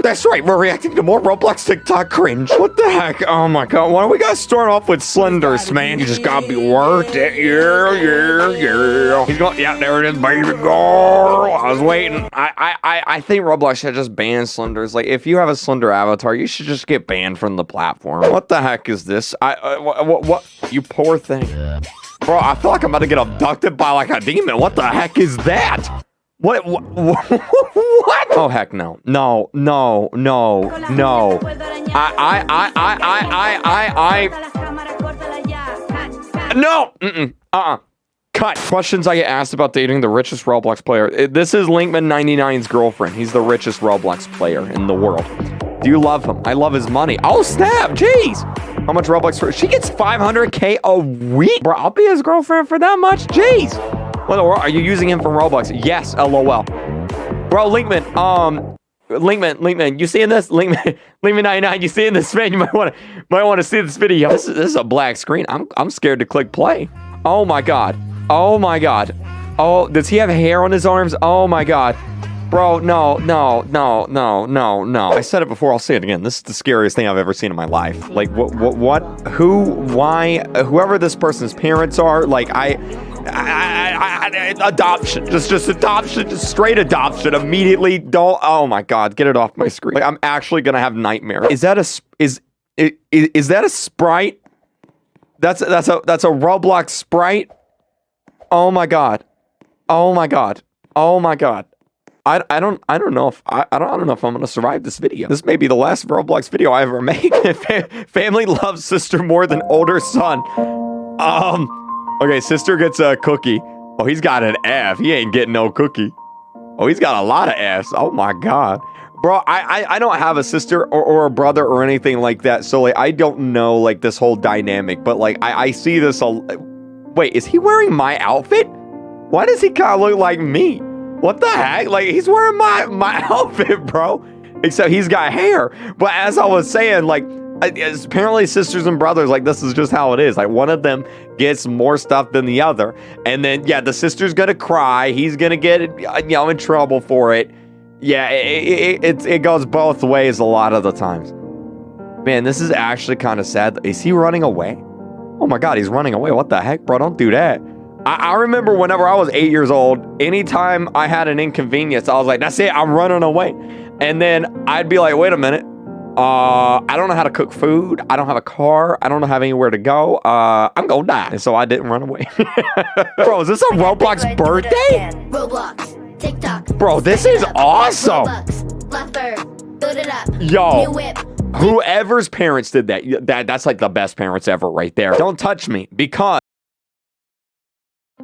That's right, we're reacting to more Roblox TikTok cringe. What the heck? Oh my god, why do we gotta start off with Slenders, man? You just gotta be worth it. Yeah. He's going, yeah, there it is, baby girl. I was waiting. I think Roblox should just ban Slenders. Like, if you have a Slender avatar, you should just get banned from the platform. What the heck is this? What? You poor thing. Bro, I feel like I'm about to get abducted by like a demon. What the heck is that? What? Oh, heck no. No. No. Cut. Questions I get asked about dating the richest Roblox player. This is Linkman99's girlfriend. He's the richest Roblox player in the world. Do you love him? I love his money. Oh, snap. Jeez. How much Roblox for? She gets 500K a week. Bro, I'll be his girlfriend for that much. Jeez. What in the world? Are you using him from Roblox? Yes, LOL. Bro, Linkman, you seeing this? Linkman99, you seeing this, man? You might want to see this video. This is a black screen. I'm scared to click play. Oh my god. Oh, does he have hair on his arms? Oh my god. Bro, no. I said it before, I'll say it again. This is the scariest thing I've ever seen in my life. Like, what, who, why, whoever this person's parents are, like, adoption, just adoption, just straight adoption, immediately, don't, oh my god, get it off my screen. Like, I'm actually gonna have nightmares. Is that a Sprite? That's a Roblox Sprite? Oh my god. I don't know if I'm gonna survive this video. This may be the last Roblox video I ever make. Family loves sister more than older son. Okay, sister gets a cookie. Oh, he's got an F. He ain't getting no cookie. Oh, he's got a lot of Fs. Oh my god. Bro, I don't have a sister or a brother or anything like that, so like I don't know like this whole dynamic, but like I see this wait, is he wearing my outfit? Why does he kind of look like me? What the heck? Like, he's wearing my outfit, bro. Except he's got hair. But as I was saying, like, apparently sisters and brothers, like, this is just how it is. Like, one of them gets more stuff than the other. And then, yeah, the sister's gonna cry. He's gonna get, in trouble for it. Yeah, it goes both ways a lot of the times. Man, this is actually kind of sad. Is he running away? Oh my god, he's running away. What the heck, bro? Don't do that. I remember whenever I was 8 years old, anytime I had an inconvenience, I was like, that's it, I'm running away. And then I'd be like, wait a minute. I don't know how to cook food. I don't have a car. I don't have anywhere to go. I'm gonna die. And so I didn't run away. Bro, is this a Roblox birthday? Roblox, TikTok. Bro, this is awesome. Yo, whoever's parents did that's like the best parents ever right there. Don't touch me, because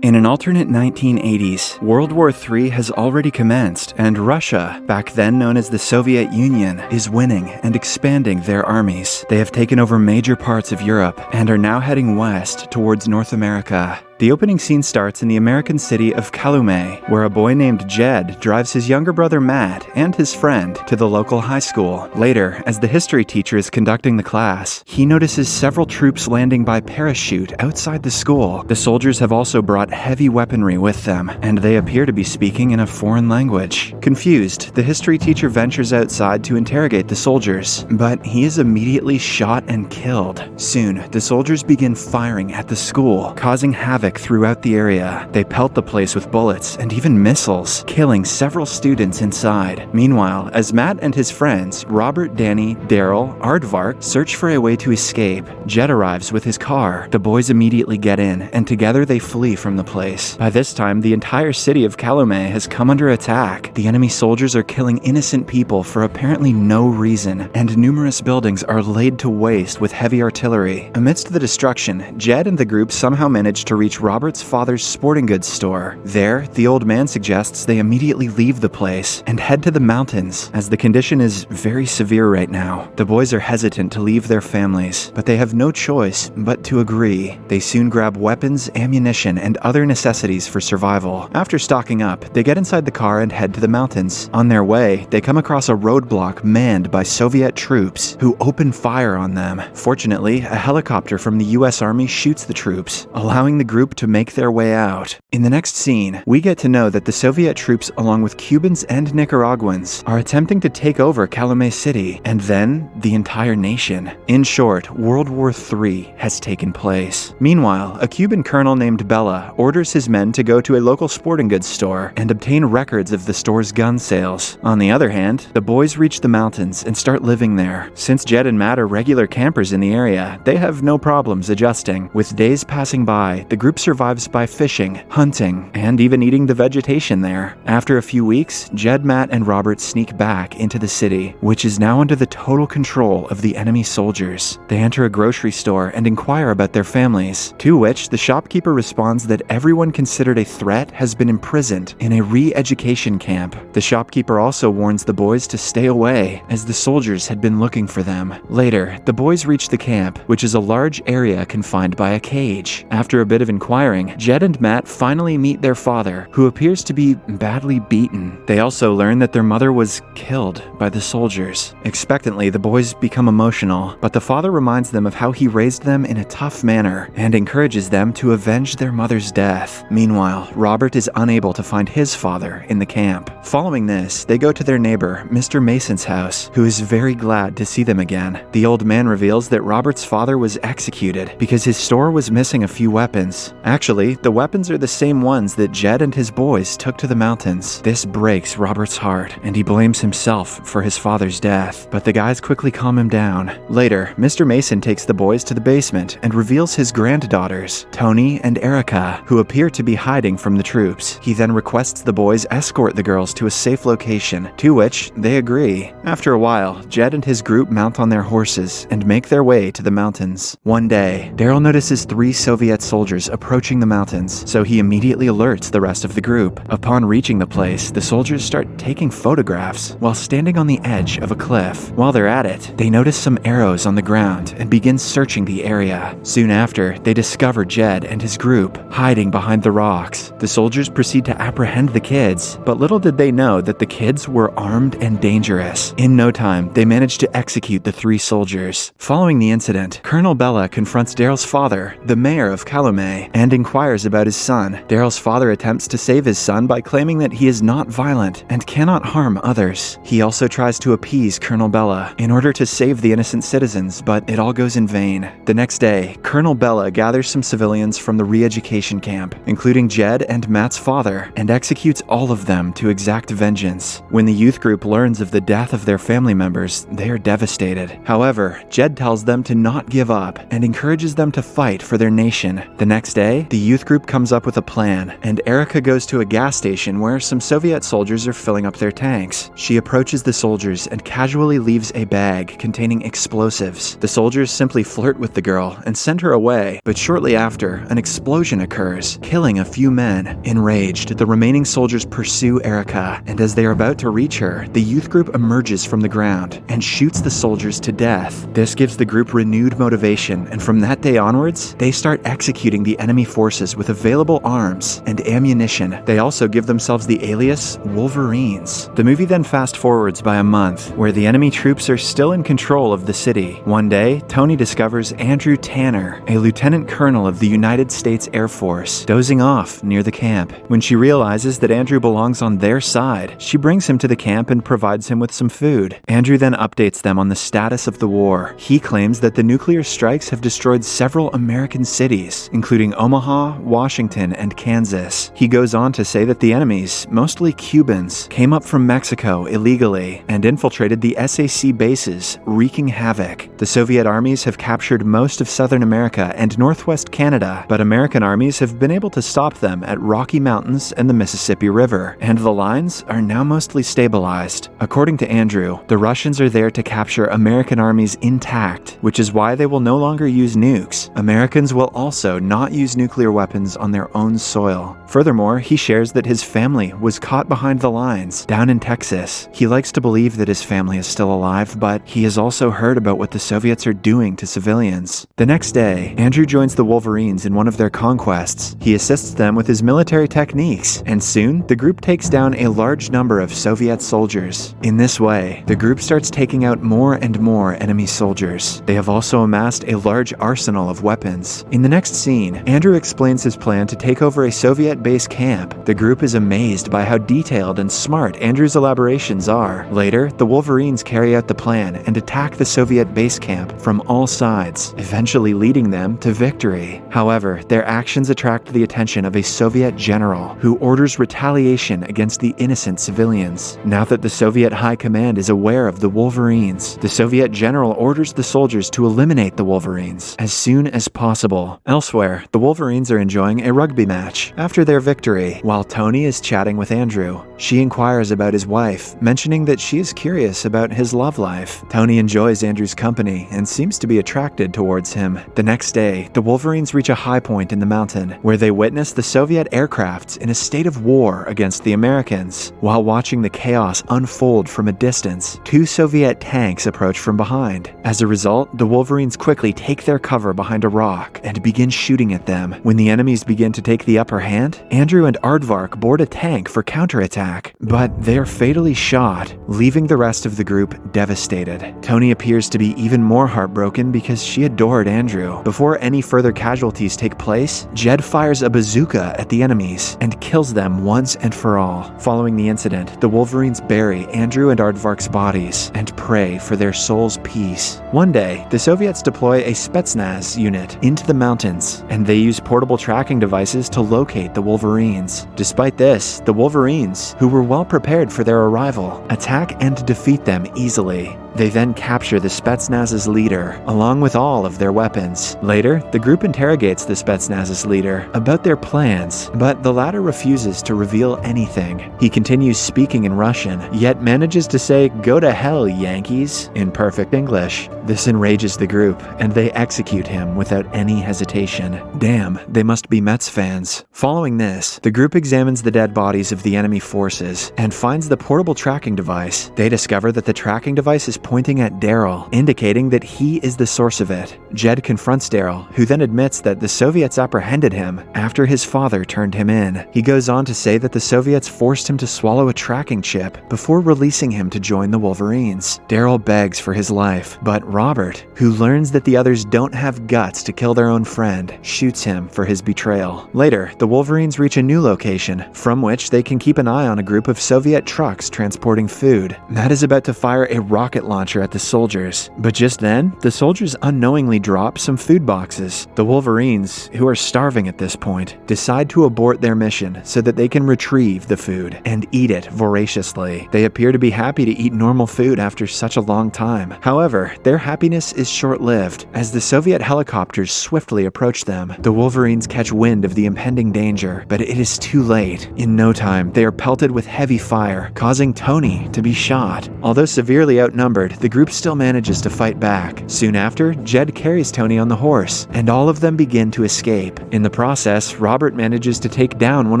in an alternate 1980s, World War III has already commenced, and Russia, back then known as the Soviet Union, is winning and expanding their armies. They have taken over major parts of Europe and are now heading west towards North America. The opening scene starts in the American city of Calumet, where a boy named Jed drives his younger brother Matt and his friend to the local high school. Later, as the history teacher is conducting the class, he notices several troops landing by parachute outside the school. The soldiers have also brought heavy weaponry with them, and they appear to be speaking in a foreign language. Confused, the history teacher ventures outside to interrogate the soldiers, but he is immediately shot and killed. Soon, the soldiers begin firing at the school, causing havoc throughout the area. They pelt the place with bullets and even missiles, killing several students inside. Meanwhile, as Matt and his friends, Robert, Danny, Daryl, Aardvark, search for a way to escape, Jed arrives with his car. The boys immediately get in, and together they flee from the place. By this time, the entire city of Calumet has come under attack. The enemy soldiers are killing innocent people for apparently no reason, and numerous buildings are laid to waste with heavy artillery. Amidst the destruction, Jed and the group somehow manage to reach Robert's father's sporting goods store. There, the old man suggests they immediately leave the place and head to the mountains, as the condition is very severe right now. The boys are hesitant to leave their families, but they have no choice but to agree. They soon grab weapons, ammunition, and other necessities for survival. After stocking up, they get inside the car and head to the mountains. On their way, they come across a roadblock manned by Soviet troops, who open fire on them. Fortunately, a helicopter from the US Army shoots the troops, allowing the group group to make their way out. In the next scene, we get to know that the Soviet troops, along with Cubans and Nicaraguans, are attempting to take over Calumet City, and then the entire nation. In short, World War III has taken place. Meanwhile, a Cuban colonel named Bella orders his men to go to a local sporting goods store and obtain records of the store's gun sales. On the other hand, the boys reach the mountains and start living there. Since Jed and Matt are regular campers in the area, they have no problems adjusting. With days passing by, the group survives by fishing, hunting, and even eating the vegetation there. After a few weeks, Jed, Matt, and Robert sneak back into the city, which is now under the total control of the enemy soldiers. They enter a grocery store and inquire about their families, to which the shopkeeper responds that everyone considered a threat has been imprisoned in a re-education camp. The shopkeeper also warns the boys to stay away, as the soldiers had been looking for them. Later, the boys reach the camp, which is a large area confined by a cage. After a bit of inquiring, Jed and Matt finally meet their father, who appears to be badly beaten. They also learn that their mother was killed by the soldiers. Expectantly, the boys become emotional, but the father reminds them of how he raised them in a tough manner and encourages them to avenge their mother's death. Meanwhile, Robert is unable to find his father in the camp. Following this, they go to their neighbor, Mr. Mason's house, who is very glad to see them again. The old man reveals that Robert's father was executed because his store was missing a few weapons. Actually, the weapons are the same ones that Jed and his boys took to the mountains. This breaks Robert's heart, and he blames himself for his father's death, but the guys quickly calm him down. Later, Mr. Mason takes the boys to the basement and reveals his granddaughters, Tony and Erica, who appear to be hiding from the troops. He then requests the boys escort the girls to a safe location, to which they agree. After a while, Jed and his group mount on their horses and make their way to the mountains. One day, Daryl notices 3 Soviet soldiers approaching the mountains, so he immediately alerts the rest of the group. Upon reaching the place, the soldiers start taking photographs while standing on the edge of a cliff. While they're at it, they notice some arrows on the ground and begin searching the area. Soon after, they discover Jed and his group hiding behind the rocks. The soldiers proceed to apprehend the kids, but little did they know that the kids were armed and dangerous. In no time, they managed to execute the 3 soldiers. Following the incident, Colonel Bella confronts Daryl's father, the mayor of Calumet, and inquires about his son. Daryl's father attempts to save his son by claiming that he is not violent and cannot harm others. He also tries to appease Colonel Bella in order to save the innocent citizens, but it all goes in vain. The next day, Colonel Bella gathers some civilians from the re-education camp, including Jed and Matt's father, and executes all of them to exact vengeance. When the youth group learns of the death of their family members, they are devastated. However, Jed tells them to not give up and encourages them to fight for their nation. The next day, the youth group comes up with a plan, and Erica goes to a gas station where some Soviet soldiers are filling up their tanks. She approaches the soldiers and casually leaves a bag containing explosives. The soldiers simply flirt with the girl and send her away, but shortly after, an explosion occurs, killing a few men. Enraged, the remaining soldiers pursue Erica, and as they are about to reach her, the youth group emerges from the ground and shoots the soldiers to death. This gives the group renewed motivation, and from that day onwards, they start executing the enemy forces with available arms and ammunition. They also give themselves the alias Wolverines. The movie then fast forwards by a month, where the enemy troops are still in control of the city. One day, Tony discovers Andrew Tanner, a lieutenant colonel of the United States Air Force, dozing off near the camp. When she realizes that Andrew belongs on their side, she brings him to the camp and provides him with some food. Andrew then updates them on the status of the war. He claims that the nuclear strikes have destroyed several American cities, including Omaha, Washington, and Kansas. He goes on to say that the enemies, mostly Cubans, came up from Mexico illegally and infiltrated the SAC bases, wreaking havoc. The Soviet armies have captured most of Southern America and Northwest Canada, but American armies have been able to stop them at Rocky Mountains and the Mississippi River, and the lines are now mostly stabilized. According to Andrew, the Russians are there to capture American armies intact, which is why they will no longer use nukes. Americans will also not use nuclear weapons on their own soil. Furthermore, he shares that his family was caught behind the lines down in Texas. He likes to believe that his family is still alive, but he has also heard about what the Soviets are doing to civilians. The next day, Andrew joins the Wolverines in one of their conquests. He assists them with his military techniques, and soon the group takes down a large number of Soviet soldiers. In this way, the group starts taking out more and more enemy soldiers. They have also amassed a large arsenal of weapons. In the next scene, Andrew explains his plan to take over a Soviet base camp. The group is amazed by how detailed and smart Andrew's elaborations are. Later, the Wolverines carry out the plan and attack the Soviet base camp from all sides, eventually leading them to victory. However, their actions attract the attention of a Soviet general who orders retaliation against the innocent civilians. Now that the Soviet High Command is aware of the Wolverines, the Soviet general orders the soldiers to eliminate the Wolverines as soon as possible. Elsewhere, the Wolverines are enjoying a rugby match after their victory. While Tony is chatting with Andrew, she inquires about his wife, mentioning that she is curious about his love life. Tony enjoys Andrew's company and seems to be attracted towards him. The next day, the Wolverines reach a high point in the mountain where they witness the Soviet aircrafts in a state of war against the Americans. While watching the chaos unfold from a distance, 2 Soviet tanks approach from behind. As a result, the Wolverines quickly take their cover behind a rock and begin shooting at them. When the enemies begin to take the upper hand, Andrew and Aardvark board a tank for counterattack, but they are fatally shot, leaving the rest of the group devastated. Tony appears to be even more heartbroken because she adored Andrew. Before any further casualties take place, Jed fires a bazooka at the enemies and kills them once and for all. Following the incident, the Wolverines bury Andrew and Aardvark's bodies and pray for their souls' peace. One day, the Soviets deploy a Spetsnaz unit into the mountains, and they use portable tracking devices to locate the Wolverines. Despite this, the Wolverines, who were well prepared for their arrival, attack and defeat them easily. They then capture the Spetsnaz's leader, along with all of their weapons. Later, the group interrogates the Spetsnaz's leader about their plans, but the latter refuses to reveal anything. He continues speaking in Russian, yet manages to say, "Go to hell, Yankees," in perfect English. This enrages the group, and they execute him without any hesitation. Damn, they must be Mets fans. Following this, the group examines the dead bodies of the enemy forces and finds the portable tracking device. They discover that the tracking device is pointing at Daryl, indicating that he is the source of it. Jed confronts Daryl, who then admits that the Soviets apprehended him after his father turned him in. He goes on to say that the Soviets forced him to swallow a tracking chip before releasing him to join the Wolverines. Daryl begs for his life, but Robert, who learns that the others don't have guts to kill their own friend, shoots him for his betrayal. Later, the Wolverines reach a new location, from which they can keep an eye on a group of Soviet trucks transporting food. Matt is about to fire a rocket launcher at the soldiers, but just then, the soldiers unknowingly drop some food boxes. The Wolverines, who are starving at this point, decide to abort their mission so that they can retrieve the food and eat it voraciously. They appear to be happy to eat normal food after such a long time. However, their happiness is short-lived. As the Soviet helicopters swiftly approach them, the Wolverines catch wind of the impending danger, but it is too late. In no time, they are pelted with heavy fire, causing Tony to be shot. Although severely outnumbered, the group still manages to fight back. Soon after, Jed carries Tony on the horse, and all of them begin to escape. In the process, Robert manages to take down one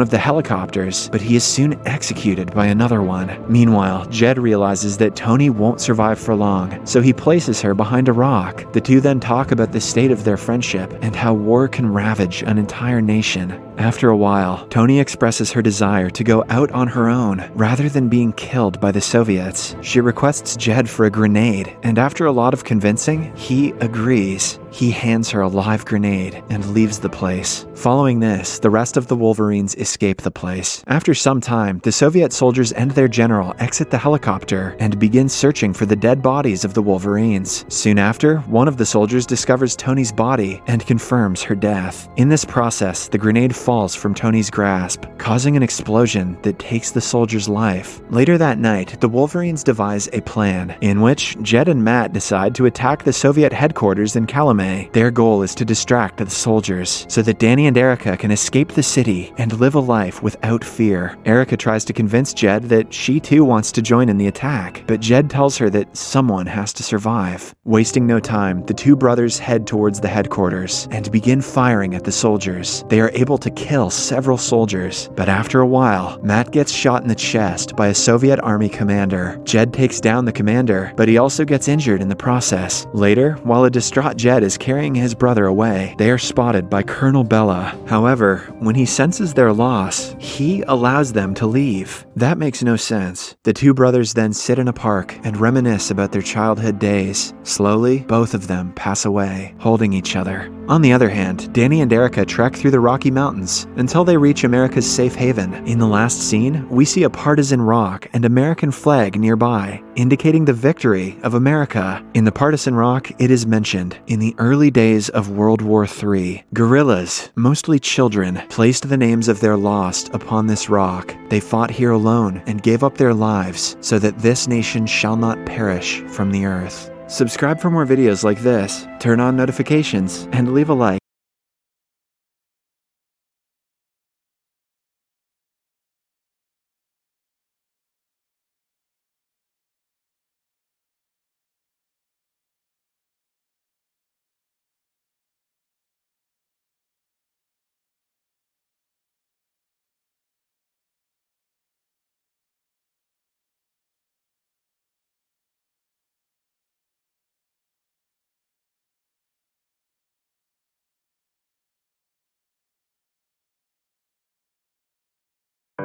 of the helicopters, but he is soon executed by another one. Meanwhile, Jed realizes that Tony won't survive for long, so he places her behind a rock. The two then talk about the state of their friendship and how war can ravage an entire nation. After a while, Tony expresses her desire to go out on her own rather than being killed by the Soviets. She requests Jed for a grenade, and after a lot of convincing, he agrees. He hands her a live grenade and leaves the place. Following this, the rest of the Wolverines escape the place. After some time, the Soviet soldiers and their general exit the helicopter and begin searching for the dead bodies of the Wolverines. Soon after, one of the soldiers discovers Tony's body and confirms her death. In this process, the grenade falls from Tony's grasp, causing an explosion that takes the soldier's life. Later that night, the Wolverines devise a plan in which Jed and Matt decide to attack the Soviet headquarters in Calumet. Their goal is to distract the soldiers so that Danny and Erica can escape the city and live a life without fear. Erica tries to convince Jed that she too wants to join in the attack, but Jed tells her that someone has to survive. Wasting no time, the two brothers head towards the headquarters and begin firing at the soldiers. They are able to kill several soldiers, but after a while, Matt gets shot in the chest by a Soviet army commander. Jed takes down the commander, but he also gets injured in the process. Later, while a distraught Jed is carrying his brother away, they are spotted by Colonel Bella. However, when he senses their loss, he allows them to leave. That makes no sense. The two brothers then sit in a park and reminisce about their childhood days. Slowly, both of them pass away, holding each other. On the other hand, Danny and Erica trek through the Rocky Mountains until they reach America's safe haven. In the last scene, we see a partisan rock and American flag nearby, indicating the victory of America. In the partisan rock, it is mentioned, in the early days of World War III, guerrillas, mostly children, placed the names of their lost upon this rock. They fought here alone and gave up their lives so that this nation shall not perish from the earth. Subscribe for more videos like this, turn on notifications, and leave a like.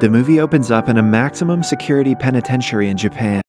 The movie opens up in a maximum security penitentiary in Japan.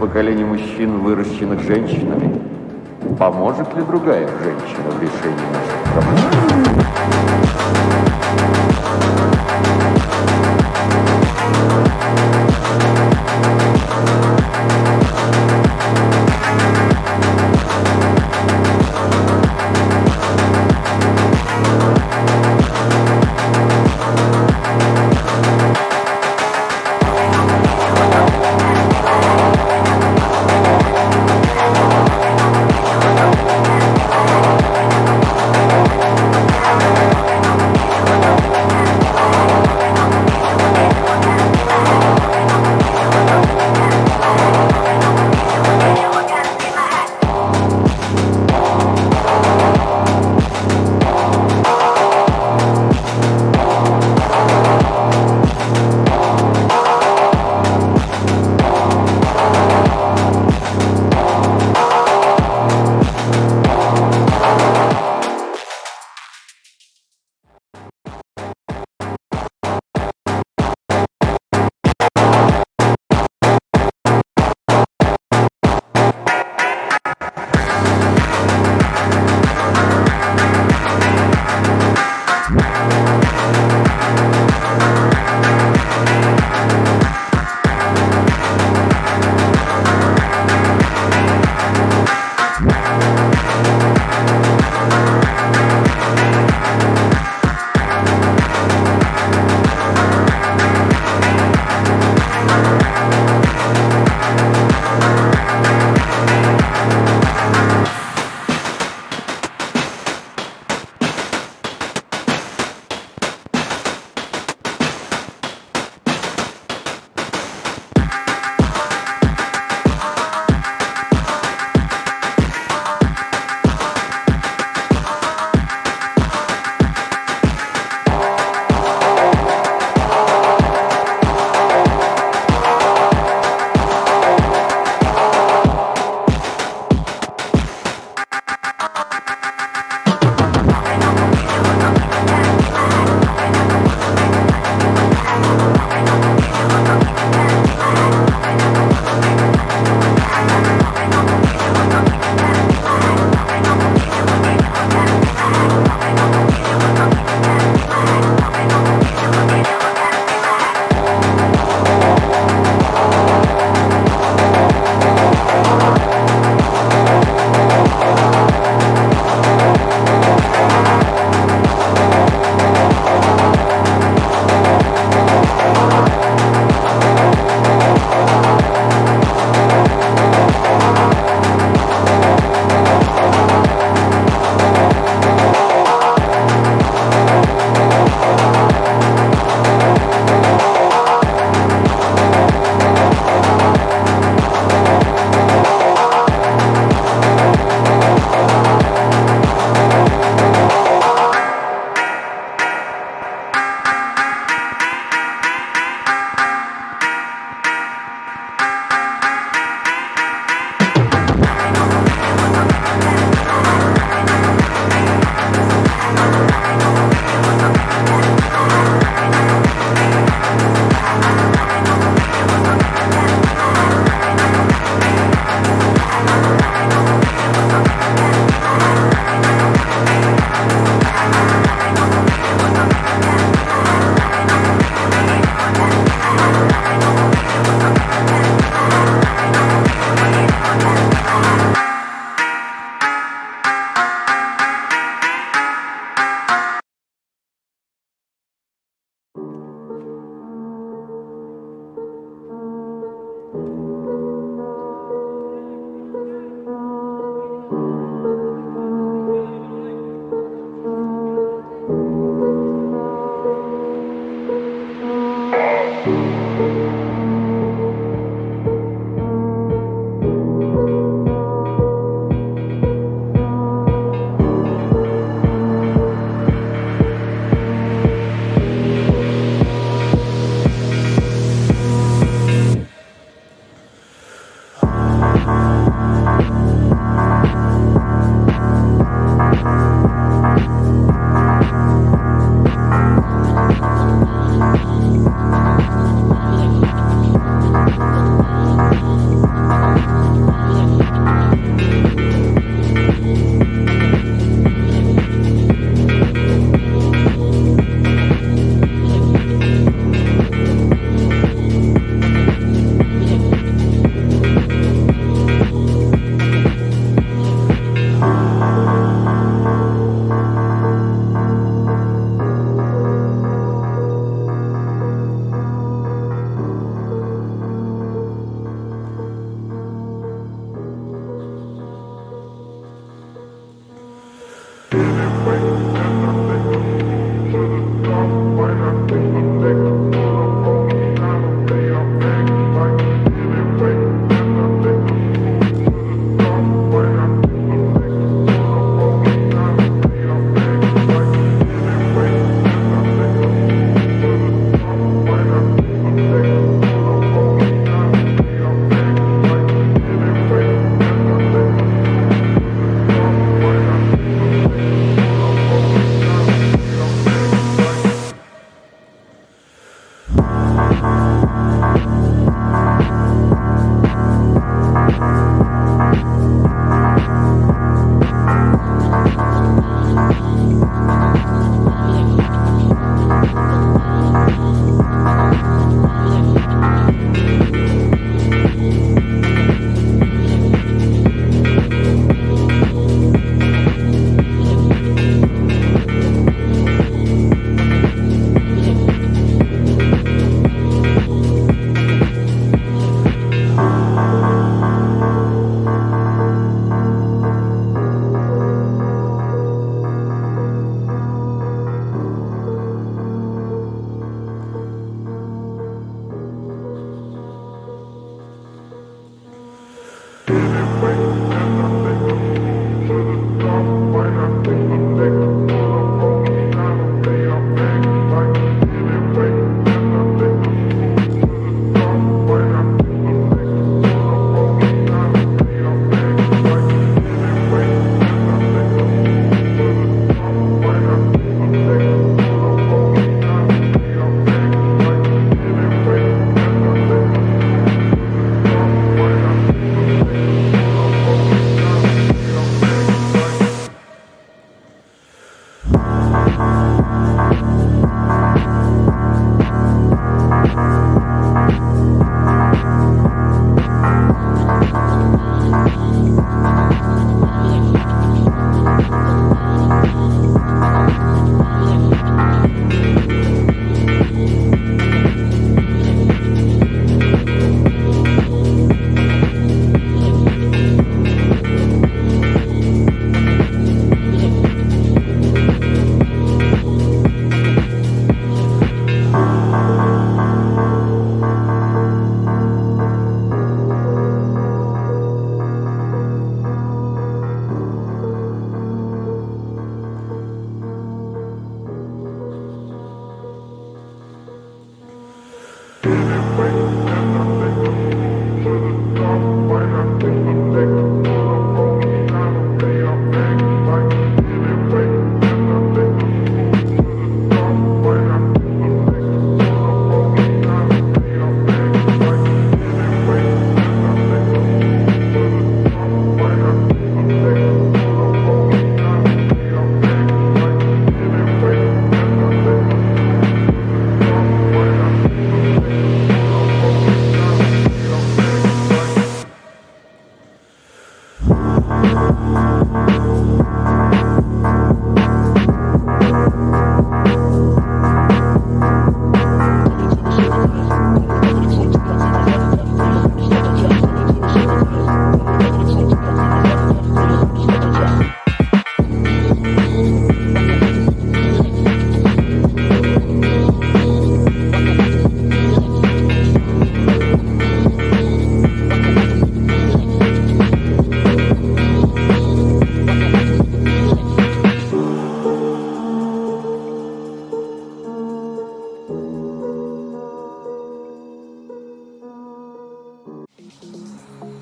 поколений мужчин, выращенных женщинами? Поможет ли другая женщина в решении наших проблем?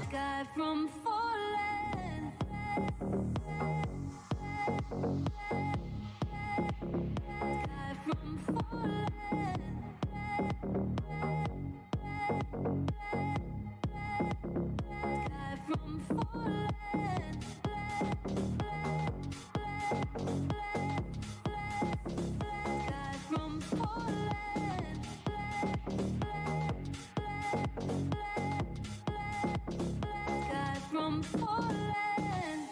Sky from falling. Sky from falling. Sky from falling. Sky from falling. Sky from falling.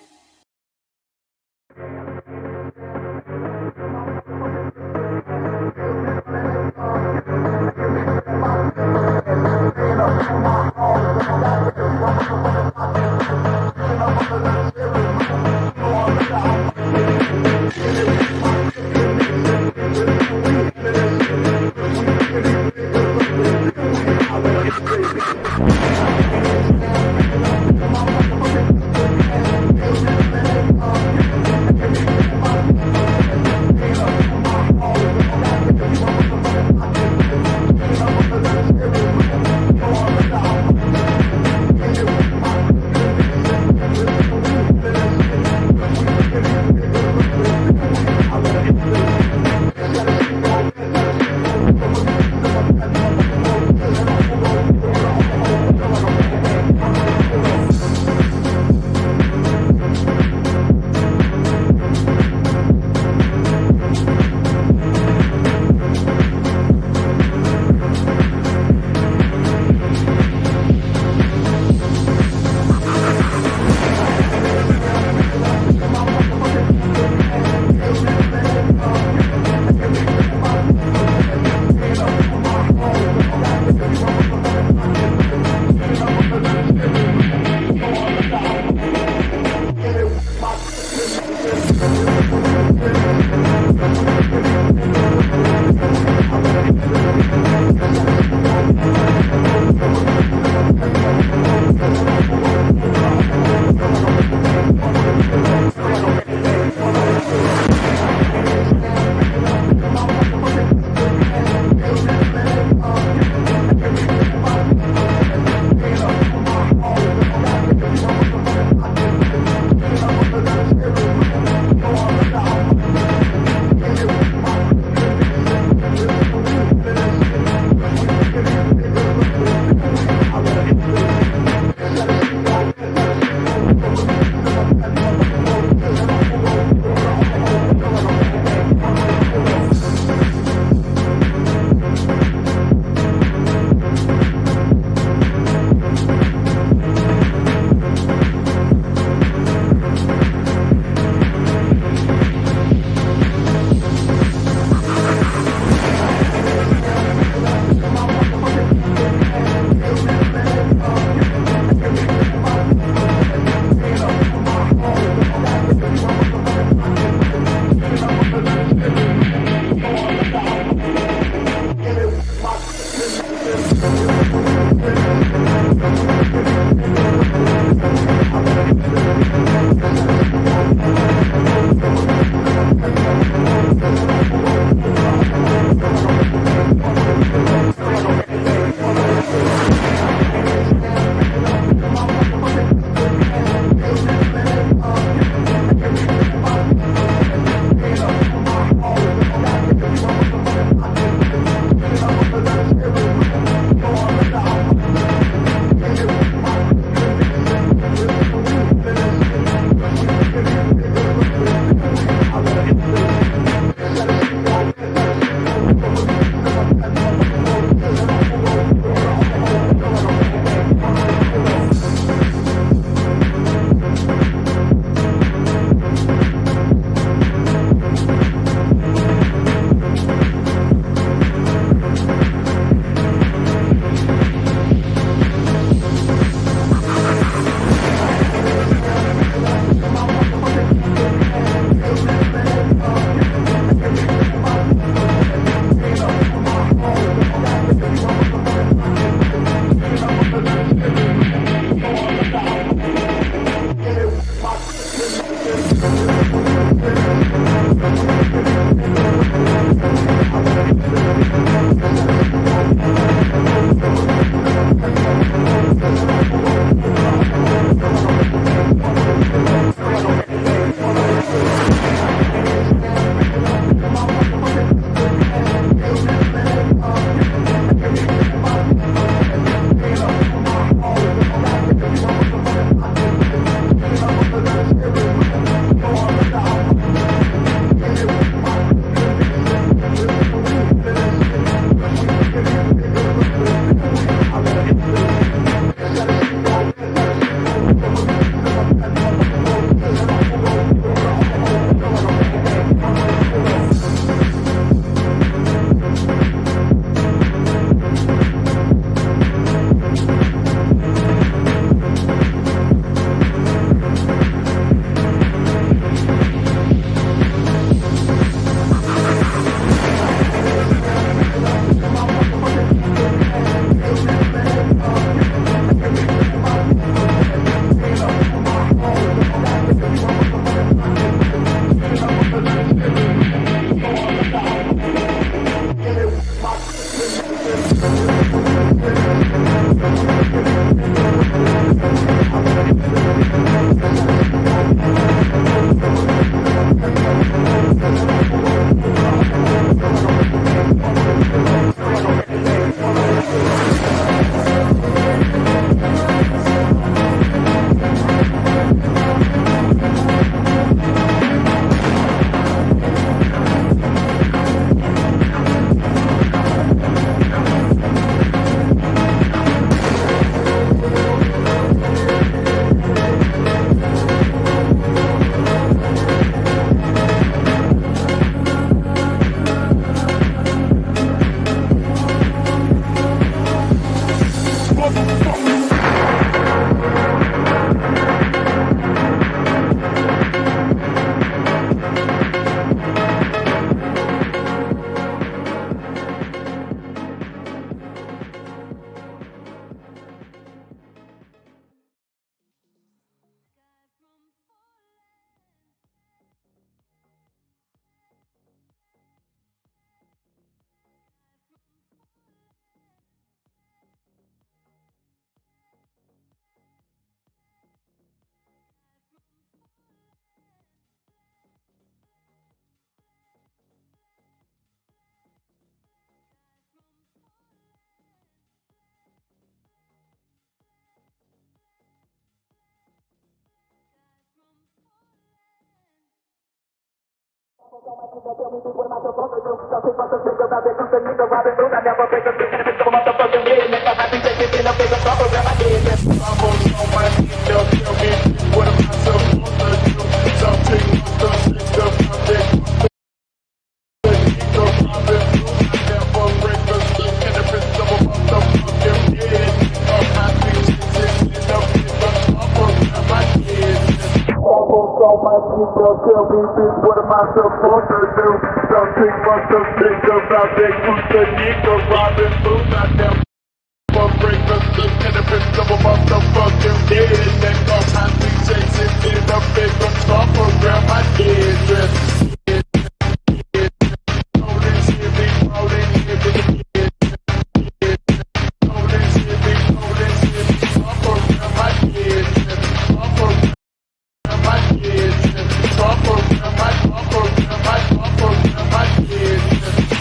Tell me, bitch, what am I supposed to do? Something must have think about that Gucci nigga Robin Hood. Not them break us the cannabis of a motherfucking dead. Neck off, I be chasing in a big top around my head.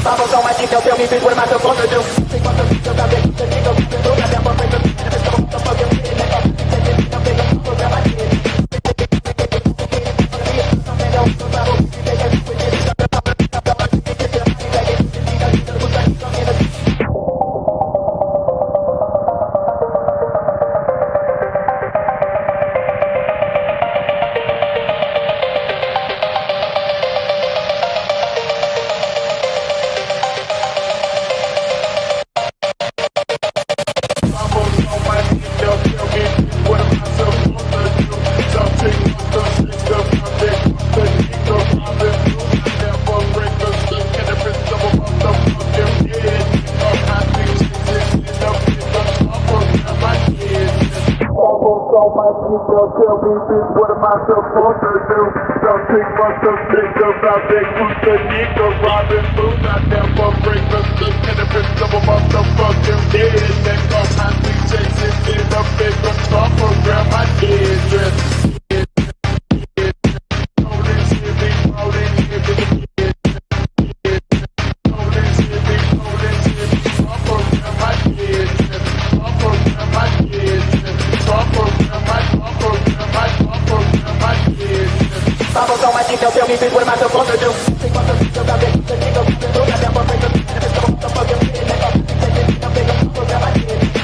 Bubbles on my dick, they'll tell me, bitch, what am I supposed to do? Think about the bitch, about that, the nigga, the goddamn boyfriend, the bitch, the fucking bitch, and I'm taking a big up, around my head. Tell me, bitch, what am I supposed to do? Something must have think about that Gucci nigga Robin Hood. Not them break us the cannabis of a motherfucking dead. Neck off, I be chasing in a big top around my head. Bubbles on my dick, they'll tell me, bitch, what am I supposed to do? Think about the bitch, about that, the nigga, the goddamn boyfriend, the bitch, the fucking bitch, and I'm taking a big up, around my head.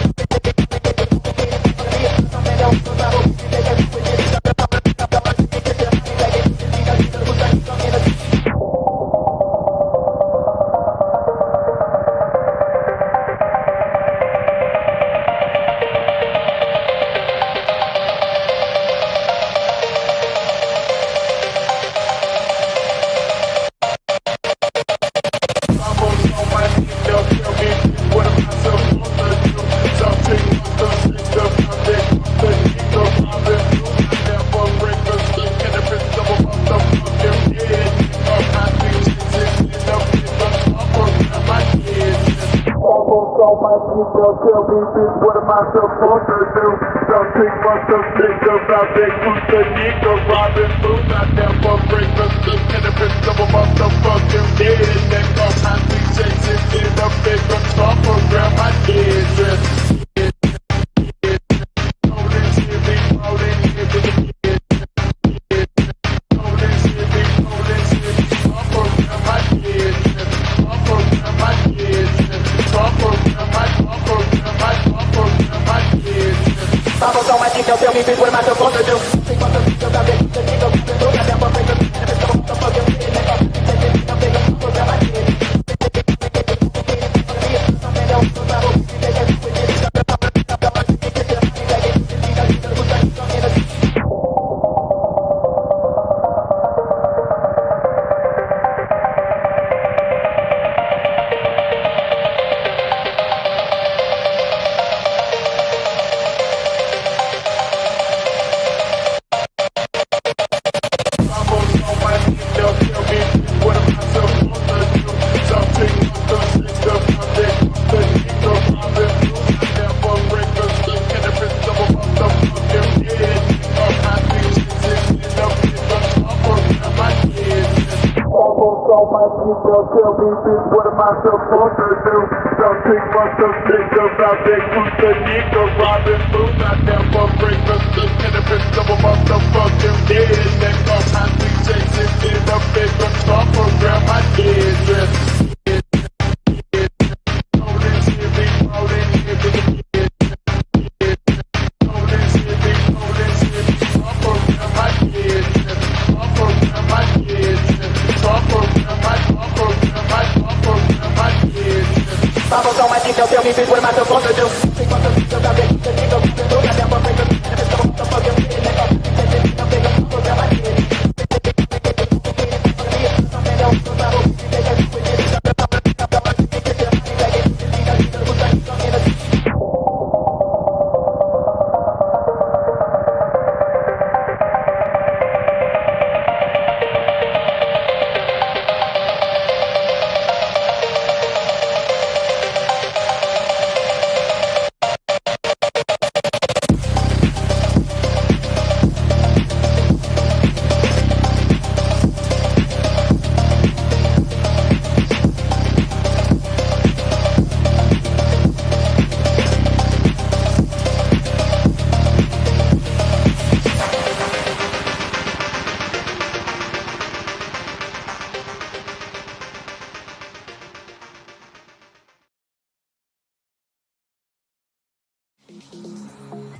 Tell me, bitch, what am I supposed to do? Something must have think about that Gucci nigga Robin Hood. Not them break us the cannabis of a motherfucking dead. Neck off, I be chasing in a big top around my head. Bubbles on my dick, they'll tell me, bitch, what am I supposed to do? Think about the bitch, about that, the nigga, the goddamn boyfriend, the bitch, the fucking bitch, and I'm taking a big up, around my head. Tell me, bitch, what am I supposed to do? Something must have think about that Gucci nigga Robin Hood. Not them break us the cannabis of a motherfucking dead. Neck off, I be chasing in a big top around my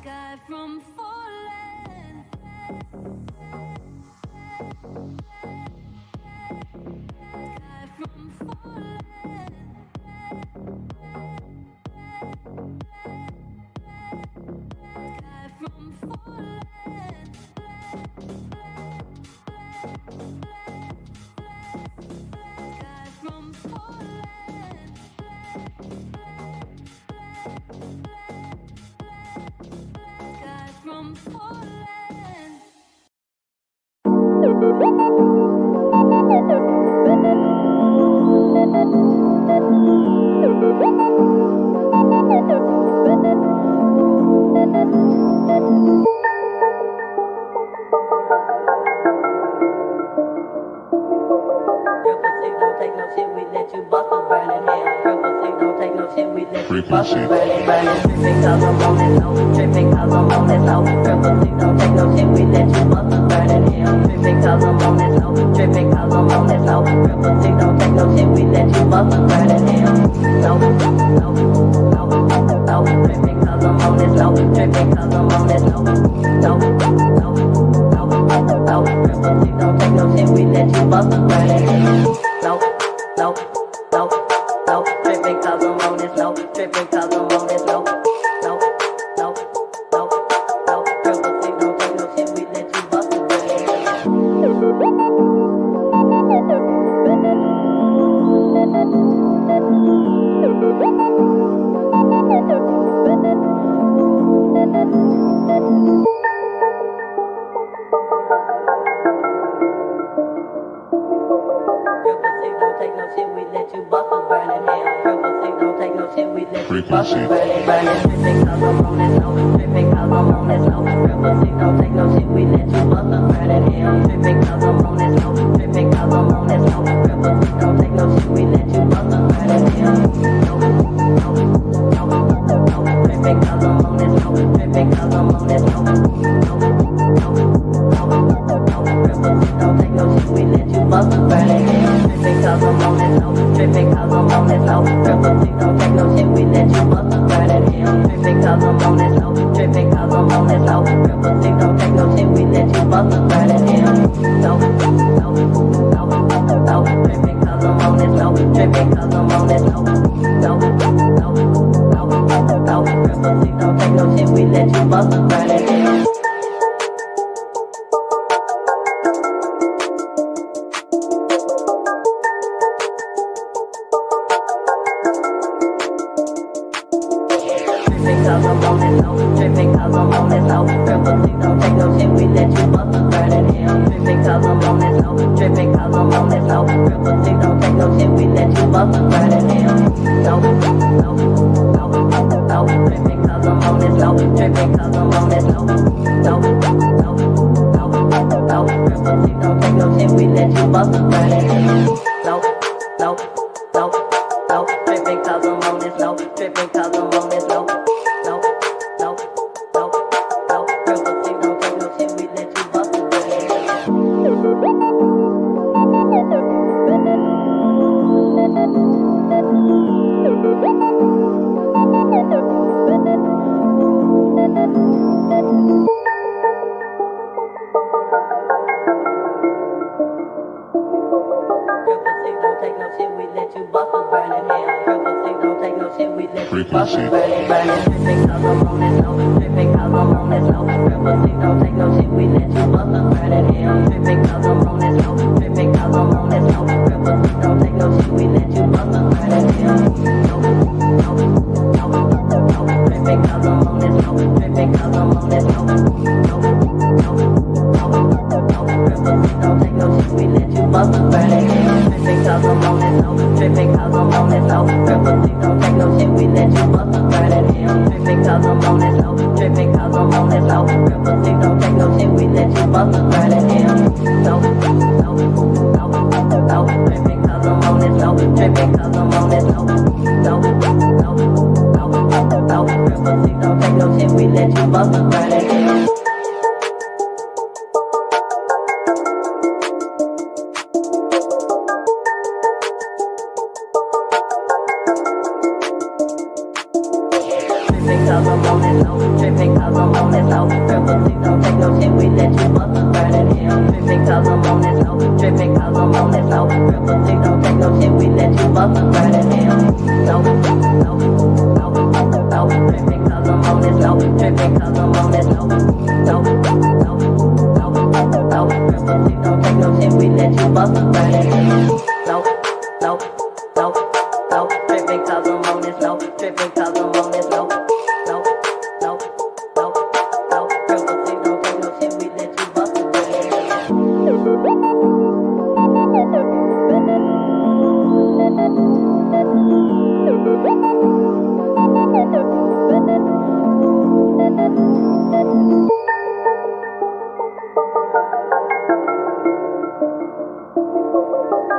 Guy from falling. Guy from falling. Guy from falling. Guy from falling. Guy from falling. Triple six, don't take no shit, we let you bust us burning hell. Triple six, don't take no shit, we let you bust us burning. Tripping cause I'm on this hoe, tripping cause I'm on this hoe. Triple six, don't take no shit, we let you bust us burning hell. Tripping cause I'm on this hoe, tripping cause I'm on this hoe. Triple six, don't take no shit, we let you bust us burning hell. No, no, no, no, tripping cause I'm on this hoe, tripping cause I'm on this hoe. No, no, no, triple six, don't take no shit, we let you bust us burning hell. No, no, no, no, tripping cause I'm on this low, tripping cause I'm on this low. No, no, no, no, triple six, don't take no shit, we let you bust it burning. Triple six, don't take no shit, we let you bust us burning hell. Triple six, don't take no shit, we let you bust us burning. Tripping cause I'm on this low, tripping cause I'm on this low. Triple six, don't take no shit, we let you bust us burning hell. Tripping cause I'm on this low, tripping cause I'm on this low. Triple six, don't take no shit, we let you bust us burning hell. No, no, no, no, tripping cause I'm on this low, tripping cause I'm on this low. No, no, no, no, triple six, don't take no shit, we let you bust us burning hell. Tripping cause I'm on this low, tripping cause I'm on this low. Triple six, don't take no shit, we let you bust us burning hell. Tripping cause I'm on this low, tripping cause I'm on this low. Triple six, don't take no shit, we let you bust us burning hell. No, no, no, no, tripping cause I'm on this low, tripping cause I'm on this low. No, no, no, no, triple six, don't take no shit, we let you bust us burning hell. Tripping cause I'm on this low, tripping cause I'm on this low. Triple six, don't take no shit, we let you bust us burning hell. Tripping cause I'm on this low, tripping cause I'm on this low. Triple six, don't take no shit, we let you bust us burning hell. No, no, no, no, tripping cause I'm on this low, tripping cause I'm on this low. No, no, no, no, triple six, don't take no shit, we let you bust us burning hell. No, no, no, no, tripping cause I'm on this low, tripping cause I'm on this low. No, no, no, no, triple six, don't take no shit, we let you bust it burning hell. Triple frequency. Burning, tripping 'cause I'm on this low, tripping 'cause I'm on this low. Triple C don't take no shit, we let you bust us burning hell. Tripping 'cause I'm on this low, tripping 'cause I'm on this low. Triple C don't take no shit, we let you bust us burning hell. Tripping 'cause I'm on this low, tripping 'cause I'm on this low. Triple C don't take no shit, we let you bust us burning hell. Tripping 'cause I'm on this low, tripping 'cause I'm on this low. Triple C don't take no shit, we let you bust us burning hell. Tripping 'cause I'm on this low, tripping 'cause I'm on this low. Triple C don't take no shit, we let you bust us burning hell. Tripping 'cause I'm on this low, tripping 'cause I'm on this low. Triple C don't take no shit, we let you bust us burning hell. Tripping 'cause I'm on this low, tripping 'cause I'm on this low. Triple C don't take no shit, we let you bust us burning hell. Tripping 'cause I'm on this low, tripping 'cause I'm on this low. Triple C don't take no shit, we let you bust us burning hell. Tripping 'cause I'm on this low, tripping 'cause I'm on this low. Triple C don't take no shit, we let you bust us burning hell. Tripping 'cause I'm on this low, tripping 'cause I'm on this low.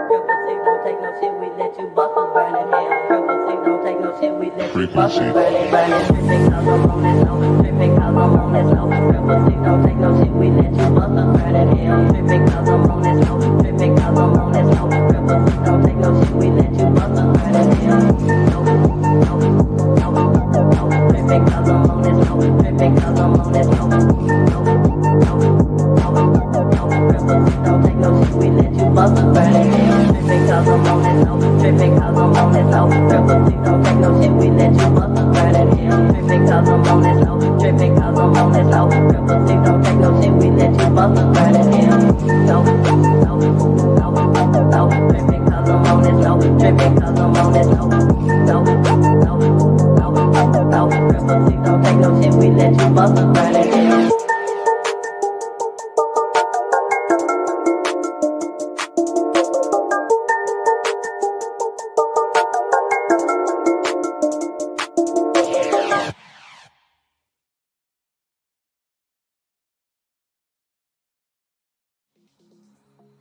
Triple C don't take no shit, we let you bust us burning hell. Triple C don't take no shit, we let you bust us burning hell. Triple C don't take no shit, we let you bust us burning, tripping 'cause I'm on this low, tripping 'cause I'm on this low. Triple C don't take no shit, we let you bust us burning hell. Tripping 'cause I'm on this low, tripping 'cause I'm on this low. Triple C don't take no shit, we let you bust us burning hell. Tripping 'cause I'm on this low, tripping 'cause I'm on this low. Triple C don't take no shit, we let you bust us burning hell. Tripping 'cause I'm on this low, tripping 'cause I'm on this low. Triple C don't take no shit, we let you bust us burning hell. Tripping 'cause I'm on this low, tripping 'cause I'm on this low. Triple C don't take no shit, we let you bust us burning hell. Tripping 'cause I'm on this low, tripping 'cause I'm on this low. Triple C don't take no shit, we let you bust us burning hell.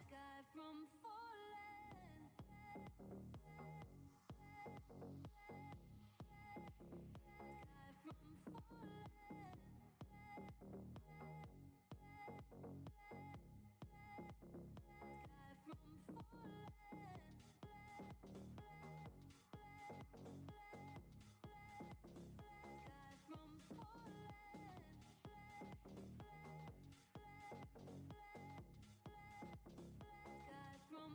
Sky from falling. Sky from falling. Sky from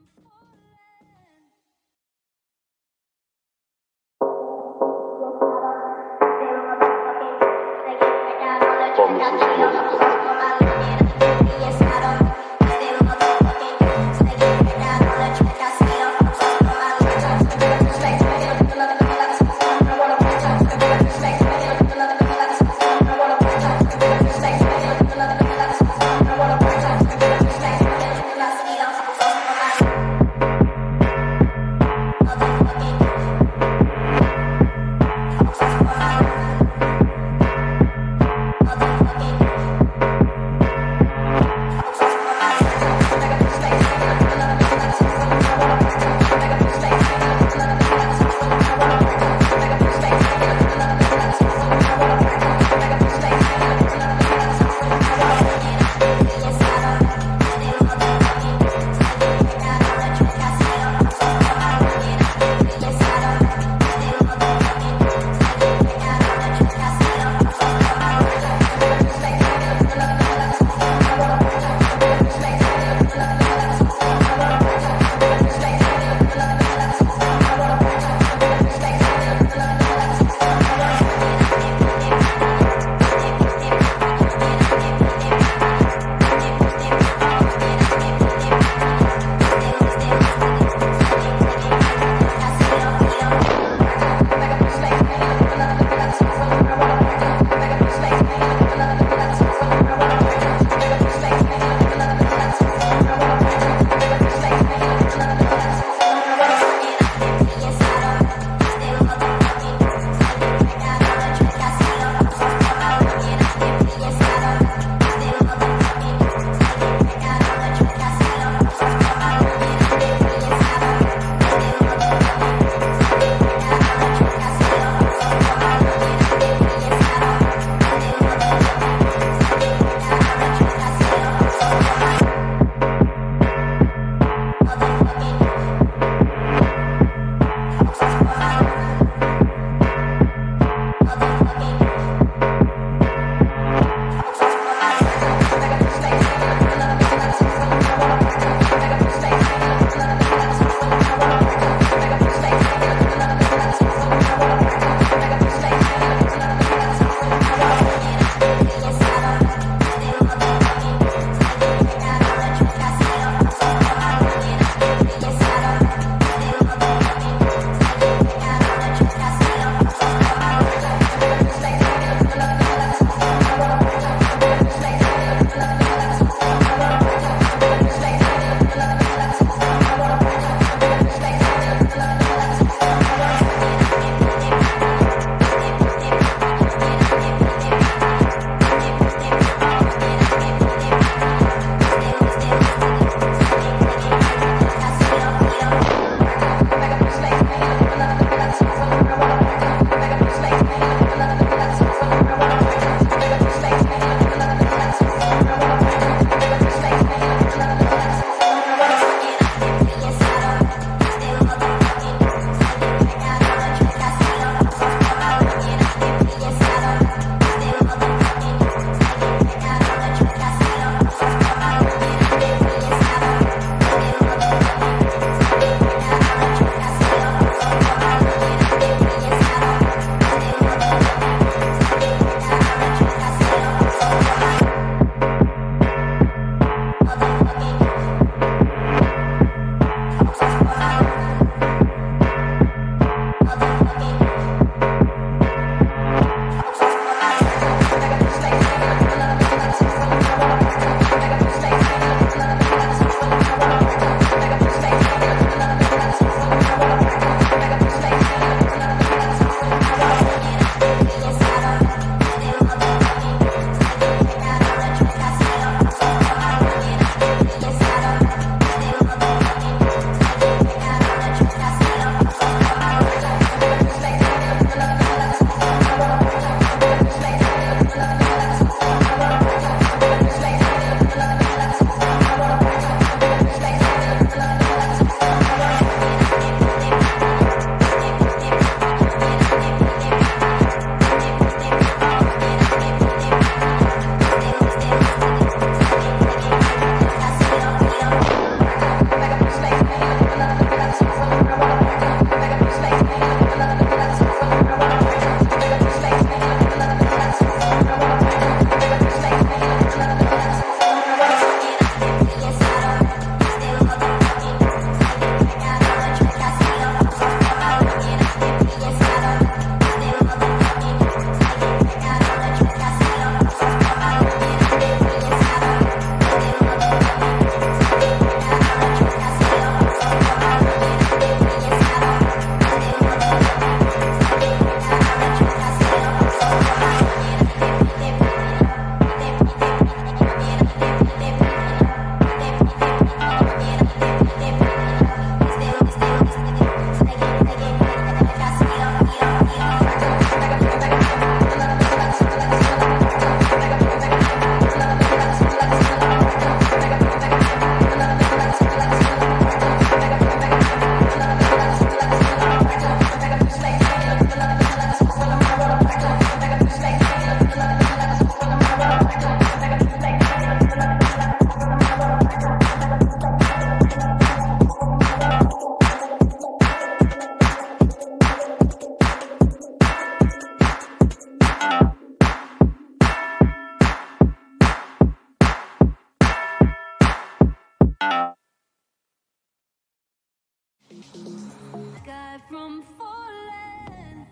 Guy from falling.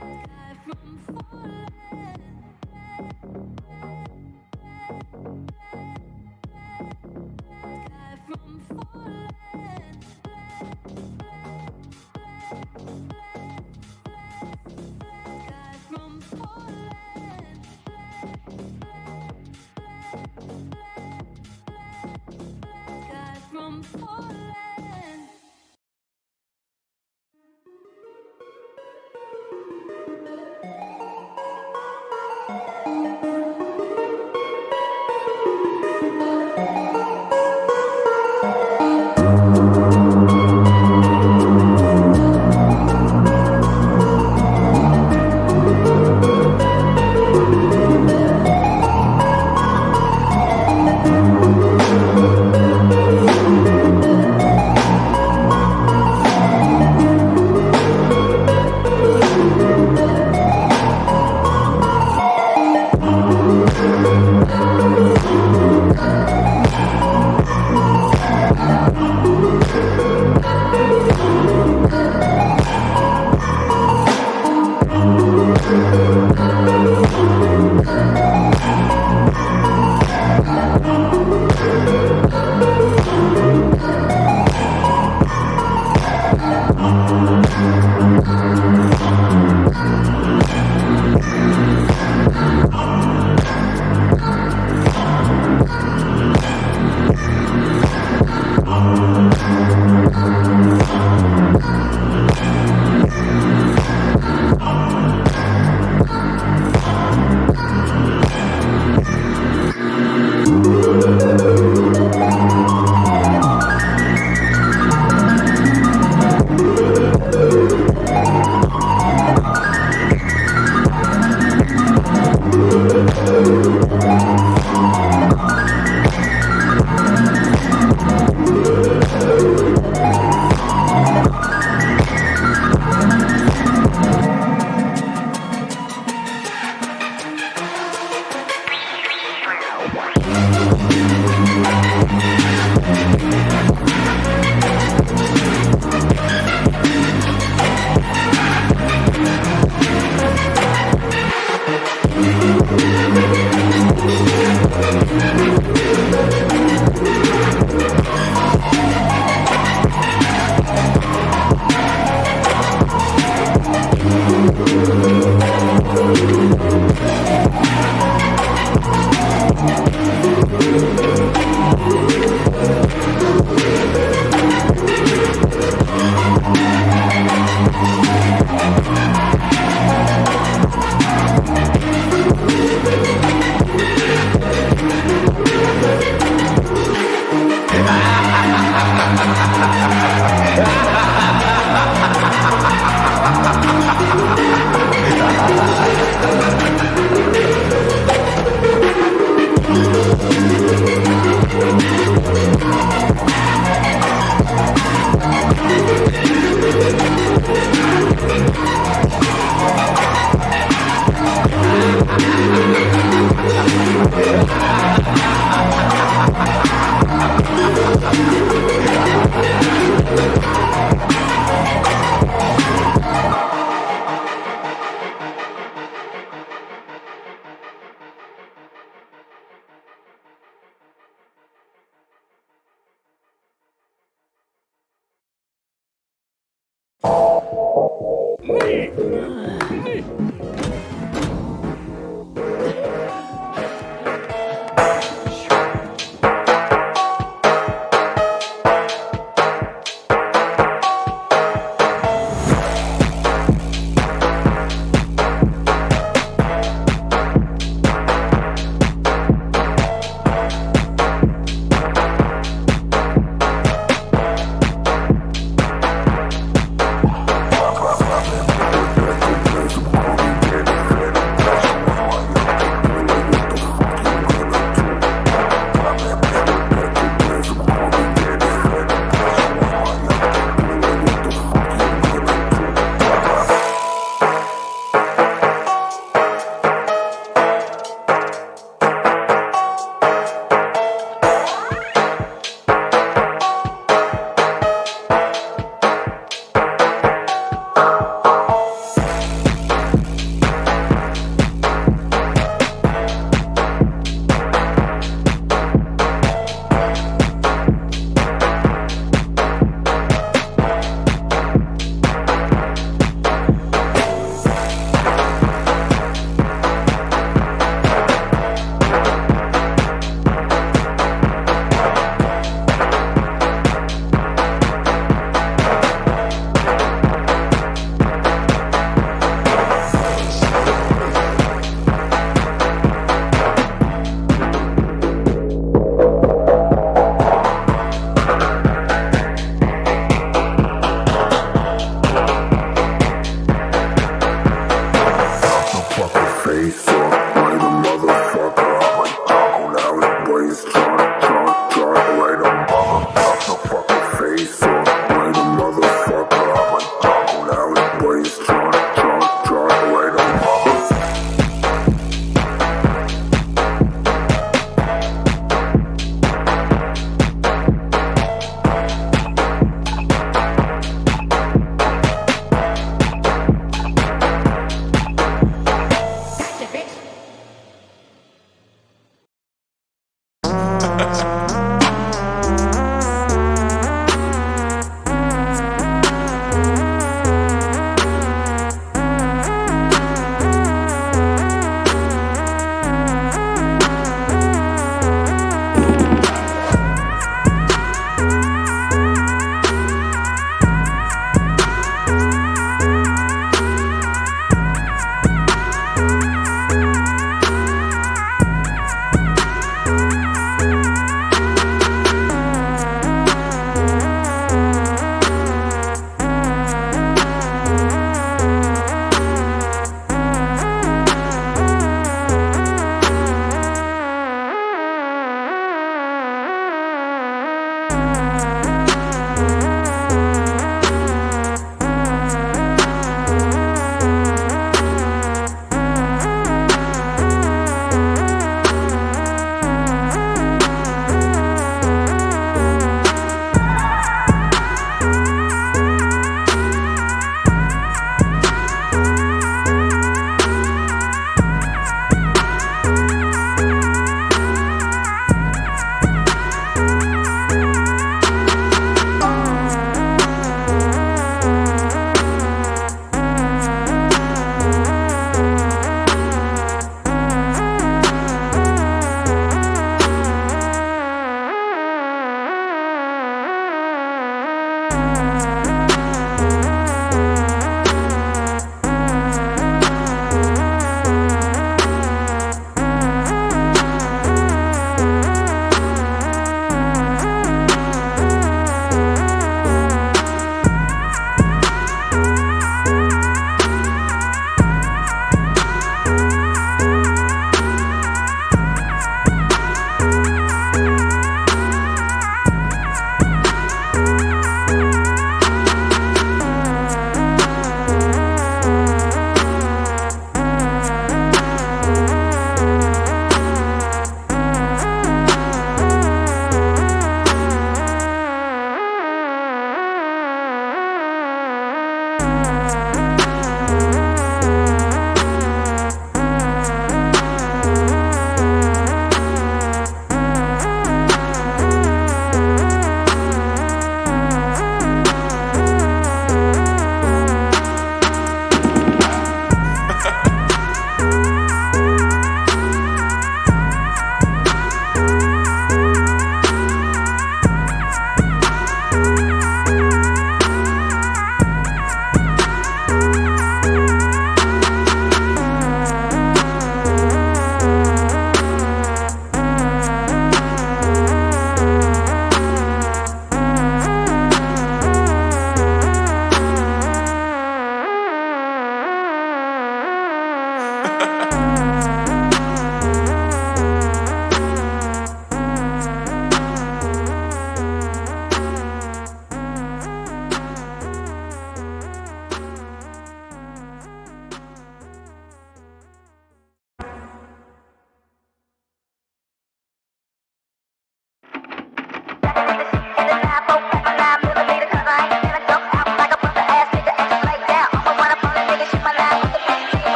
Guy from falling. Guy from falling. Guy from falling. Guy from falling.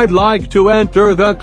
I'd like to enter the